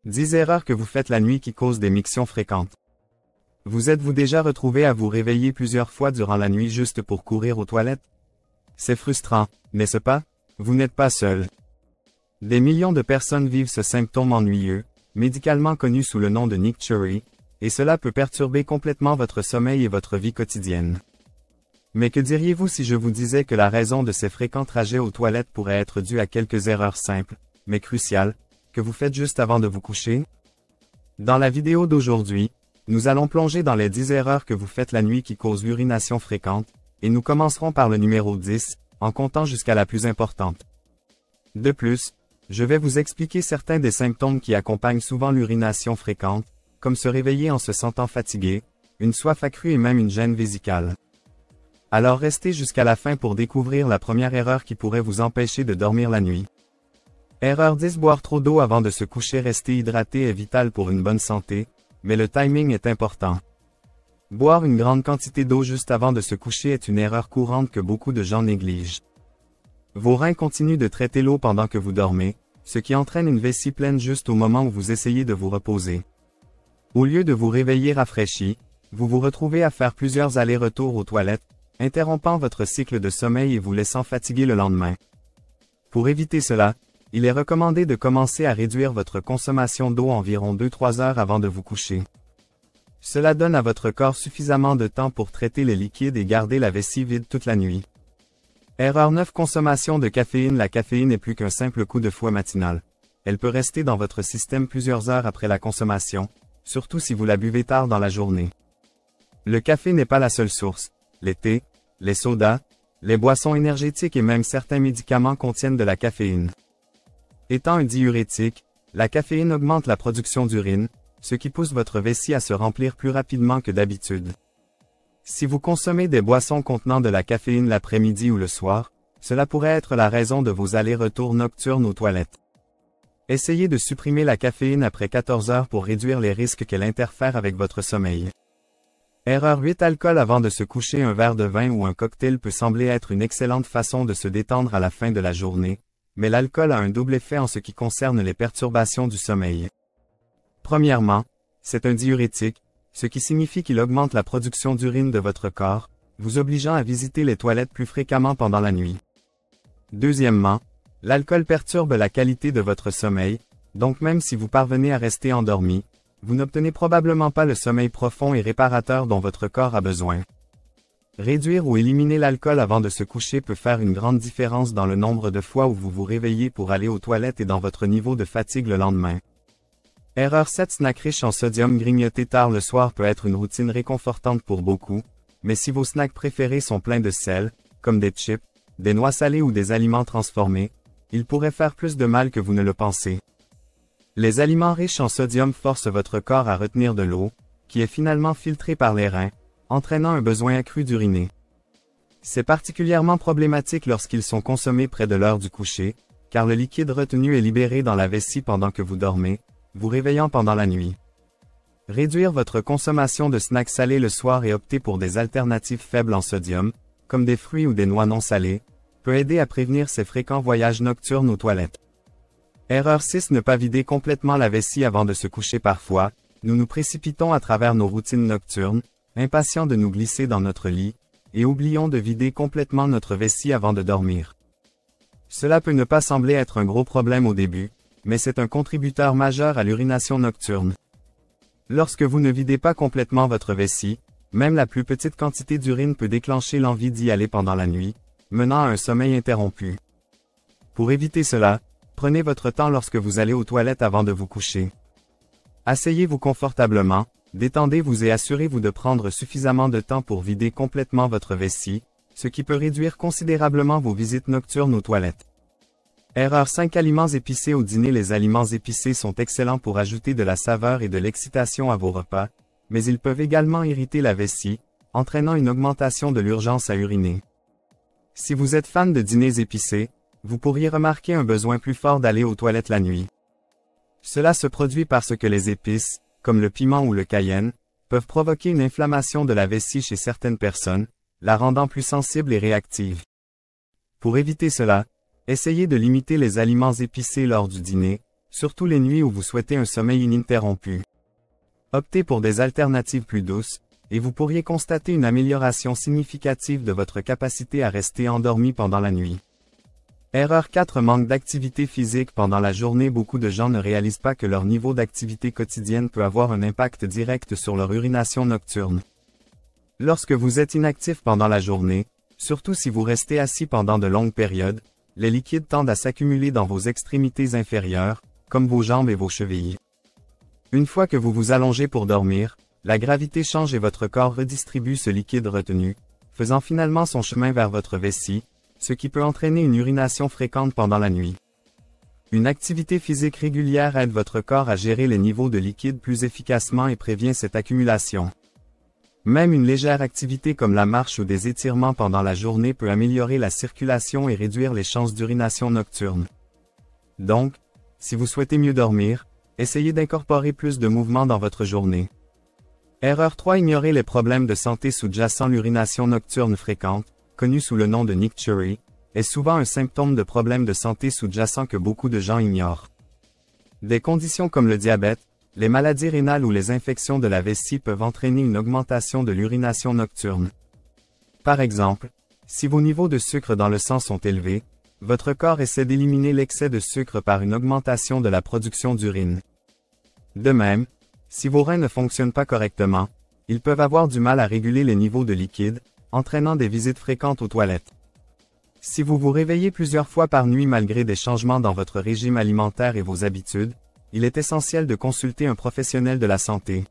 10 erreurs que vous faites la nuit qui causent des mictions fréquentes. Vous êtes-vous déjà retrouvé à vous réveiller plusieurs fois durant la nuit juste pour courir aux toilettes? C'est frustrant, n'est-ce pas? Vous n'êtes pas seul. Des millions de personnes vivent ce symptôme ennuyeux, médicalement connu sous le nom de nicturie, et cela peut perturber complètement votre sommeil et votre vie quotidienne. Mais que diriez-vous si je vous disais que la raison de ces fréquents trajets aux toilettes pourrait être due à quelques erreurs simples, mais cruciales, que vous faites juste avant de vous coucher? Dans la vidéo d'aujourd'hui, nous allons plonger dans les 10 erreurs que vous faites la nuit qui causent l'urination fréquente, et nous commencerons par le numéro 10, en comptant jusqu'à la plus importante. De plus, je vais vous expliquer certains des symptômes qui accompagnent souvent l'urination fréquente, comme se réveiller en se sentant fatigué, une soif accrue et même une gêne vésicale. Alors restez jusqu'à la fin pour découvrir la première erreur qui pourrait vous empêcher de dormir la nuit. Erreur 10. Boire trop d'eau avant de se coucher. Rester hydraté est vital pour une bonne santé, mais le timing est important. Boire une grande quantité d'eau juste avant de se coucher est une erreur courante que beaucoup de gens négligent. Vos reins continuent de traiter l'eau pendant que vous dormez, ce qui entraîne une vessie pleine juste au moment où vous essayez de vous reposer. Au lieu de vous réveiller rafraîchi, vous vous retrouvez à faire plusieurs allers-retours aux toilettes, interrompant votre cycle de sommeil et vous laissant fatigué le lendemain. Pour éviter cela, il est recommandé de commencer à réduire votre consommation d'eau environ 2-3 heures avant de vous coucher. Cela donne à votre corps suffisamment de temps pour traiter les liquides et garder la vessie vide toute la nuit. Erreur 9. Consommation de caféine. La caféine n'est plus qu'un simple coup de fouet matinal. Elle peut rester dans votre système plusieurs heures après la consommation, surtout si vous la buvez tard dans la journée. Le café n'est pas la seule source. Les thés, les sodas, les boissons énergétiques et même certains médicaments contiennent de la caféine. Étant un diurétique, la caféine augmente la production d'urine, ce qui pousse votre vessie à se remplir plus rapidement que d'habitude. Si vous consommez des boissons contenant de la caféine l'après-midi ou le soir, cela pourrait être la raison de vos allers-retours nocturnes aux toilettes. Essayez de supprimer la caféine après 14 heures pour réduire les risques qu'elle interfère avec votre sommeil. Erreur 8. Alcool avant de se coucher. Un verre de vin ou un cocktail peut sembler être une excellente façon de se détendre à la fin de la journée, mais l'alcool a un double effet en ce qui concerne les perturbations du sommeil. Premièrement, c'est un diurétique, ce qui signifie qu'il augmente la production d'urine de votre corps, vous obligeant à visiter les toilettes plus fréquemment pendant la nuit. Deuxièmement, l'alcool perturbe la qualité de votre sommeil, donc même si vous parvenez à rester endormi, vous n'obtenez probablement pas le sommeil profond et réparateur dont votre corps a besoin. Réduire ou éliminer l'alcool avant de se coucher peut faire une grande différence dans le nombre de fois où vous vous réveillez pour aller aux toilettes et dans votre niveau de fatigue le lendemain. Erreur 7. Snack riche en sodium. Grignoter tard le soir peut être une routine réconfortante pour beaucoup, mais si vos snacks préférés sont pleins de sel, comme des chips, des noix salées ou des aliments transformés, ils pourraient faire plus de mal que vous ne le pensez. Les aliments riches en sodium forcent votre corps à retenir de l'eau, qui est finalement filtrée par les reins, entraînant un besoin accru d'uriner. C'est particulièrement problématique lorsqu'ils sont consommés près de l'heure du coucher, car le liquide retenu est libéré dans la vessie pendant que vous dormez, vous réveillant pendant la nuit. Réduire votre consommation de snacks salés le soir et opter pour des alternatives faibles en sodium, comme des fruits ou des noix non salées, peut aider à prévenir ces fréquents voyages nocturnes aux toilettes. Erreur 6. Ne pas vider complètement la vessie avant de se coucher. Parfois, nous nous précipitons à travers nos routines nocturnes, impatients de nous glisser dans notre lit, et oublions de vider complètement notre vessie avant de dormir. Cela peut ne pas sembler être un gros problème au début, mais c'est un contributeur majeur à l'urination nocturne. Lorsque vous ne videz pas complètement votre vessie, même la plus petite quantité d'urine peut déclencher l'envie d'y aller pendant la nuit, menant à un sommeil interrompu. Pour éviter cela, prenez votre temps lorsque vous allez aux toilettes avant de vous coucher. Asseyez-vous confortablement, détendez-vous et assurez-vous de prendre suffisamment de temps pour vider complètement votre vessie, ce qui peut réduire considérablement vos visites nocturnes aux toilettes. Erreur 5. Aliments épicés au dîner. Les aliments épicés sont excellents pour ajouter de la saveur et de l'excitation à vos repas, mais ils peuvent également irriter la vessie, entraînant une augmentation de l'urgence à uriner. Si vous êtes fan de dîners épicés, vous pourriez remarquer un besoin plus fort d'aller aux toilettes la nuit. Cela se produit parce que les épices, comme le piment ou le cayenne, peuvent provoquer une inflammation de la vessie chez certaines personnes, la rendant plus sensible et réactive. Pour éviter cela, essayez de limiter les aliments épicés lors du dîner, surtout les nuits où vous souhaitez un sommeil ininterrompu. Optez pour des alternatives plus douces, et vous pourriez constater une amélioration significative de votre capacité à rester endormi pendant la nuit. Erreur 4. Manque d'activité physique pendant la journée. Beaucoup de gens ne réalisent pas que leur niveau d'activité quotidienne peut avoir un impact direct sur leur urination nocturne. Lorsque vous êtes inactif pendant la journée, surtout si vous restez assis pendant de longues périodes, les liquides tendent à s'accumuler dans vos extrémités inférieures, comme vos jambes et vos chevilles. Une fois que vous vous allongez pour dormir, la gravité change et votre corps redistribue ce liquide retenu, faisant finalement son chemin vers votre vessie, ce qui peut entraîner une urination fréquente pendant la nuit. Une activité physique régulière aide votre corps à gérer les niveaux de liquide plus efficacement et prévient cette accumulation. Même une légère activité comme la marche ou des étirements pendant la journée peut améliorer la circulation et réduire les chances d'urination nocturne. Donc, si vous souhaitez mieux dormir, essayez d'incorporer plus de mouvements dans votre journée. Erreur 3. Ignorer les problèmes de santé sous-jacents. L'urination nocturne fréquente, connue sous le nom de nicturie, est souvent un symptôme de problèmes de santé sous-jacents que beaucoup de gens ignorent. Des conditions comme le diabète, les maladies rénales ou les infections de la vessie peuvent entraîner une augmentation de l'urination nocturne. Par exemple, si vos niveaux de sucre dans le sang sont élevés, votre corps essaie d'éliminer l'excès de sucre par une augmentation de la production d'urine. De même, si vos reins ne fonctionnent pas correctement, ils peuvent avoir du mal à réguler les niveaux de liquide, entraînant des visites fréquentes aux toilettes. Si vous vous réveillez plusieurs fois par nuit malgré des changements dans votre régime alimentaire et vos habitudes, il est essentiel de consulter un professionnel de la santé.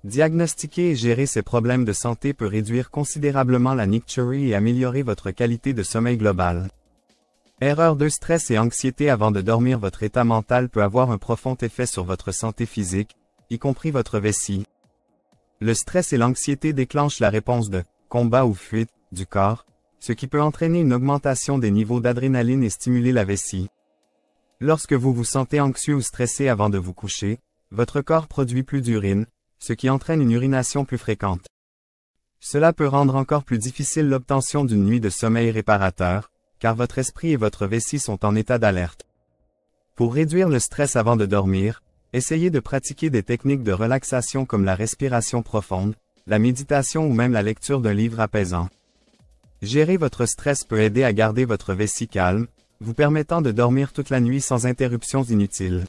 Diagnostiquer et gérer ces problèmes de santé peut réduire considérablement la nicturie et améliorer votre qualité de sommeil globale. Erreur 2. Stress et anxiété avant de dormir. Votre état mental peut avoir un profond effet sur votre santé physique, y compris votre vessie. Le stress et l'anxiété déclenchent la réponse de combat ou fuite du corps, ce qui peut entraîner une augmentation des niveaux d'adrénaline et stimuler la vessie. Lorsque vous vous sentez anxieux ou stressé avant de vous coucher, votre corps produit plus d'urine, ce qui entraîne une urination plus fréquente. Cela peut rendre encore plus difficile l'obtention d'une nuit de sommeil réparateur, car votre esprit et votre vessie sont en état d'alerte. Pour réduire le stress avant de dormir, essayez de pratiquer des techniques de relaxation comme la respiration profonde, la méditation ou même la lecture d'un livre apaisant. Gérer votre stress peut aider à garder votre vessie calme, vous permettant de dormir toute la nuit sans interruptions inutiles.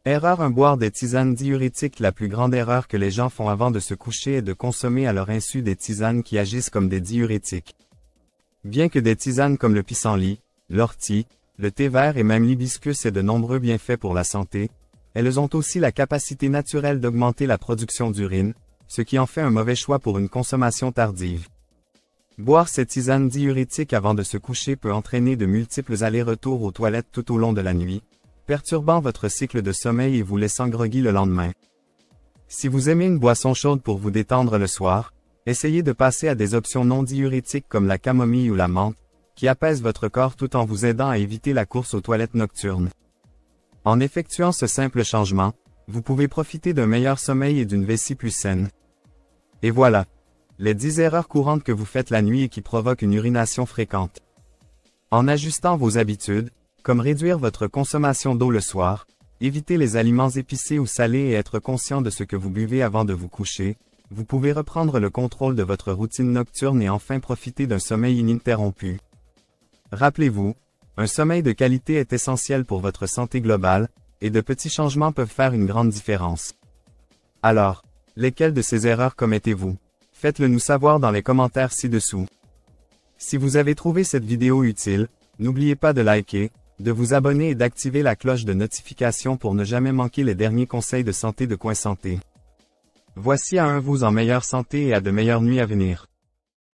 Erreur 1. Boire des tisanes diurétiques. La plus grande erreur que les gens font avant de se coucher est de consommer à leur insu des tisanes qui agissent comme des diurétiques. Bien que des tisanes comme le pissenlit, l'ortie, le thé vert et même l'hibiscus aient de nombreux bienfaits pour la santé, elles ont aussi la capacité naturelle d'augmenter la production d'urine, ce qui en fait un mauvais choix pour une consommation tardive. Boire ces tisanes diurétiques avant de se coucher peut entraîner de multiples allers-retours aux toilettes tout au long de la nuit, perturbant votre cycle de sommeil et vous laissant groggy le lendemain. Si vous aimez une boisson chaude pour vous détendre le soir, essayez de passer à des options non diurétiques comme la camomille ou la menthe, qui apaisent votre corps tout en vous aidant à éviter la course aux toilettes nocturnes. En effectuant ce simple changement, vous pouvez profiter d'un meilleur sommeil et d'une vessie plus saine. Et voilà, les 10 erreurs courantes que vous faites la nuit et qui provoquent une urination fréquente. En ajustant vos habitudes, comme réduire votre consommation d'eau le soir, éviter les aliments épicés ou salés et être conscient de ce que vous buvez avant de vous coucher, vous pouvez reprendre le contrôle de votre routine nocturne et enfin profiter d'un sommeil ininterrompu. Rappelez-vous, un sommeil de qualité est essentiel pour votre santé globale, et de petits changements peuvent faire une grande différence. Alors, lesquelles de ces erreurs commettez-vous? Faites-le nous savoir dans les commentaires ci-dessous. Si vous avez trouvé cette vidéo utile, n'oubliez pas de liker, de vous abonner et d'activer la cloche de notification pour ne jamais manquer les derniers conseils de santé de Coin Santé. Voici à vous en meilleure santé et à de meilleures nuits à venir.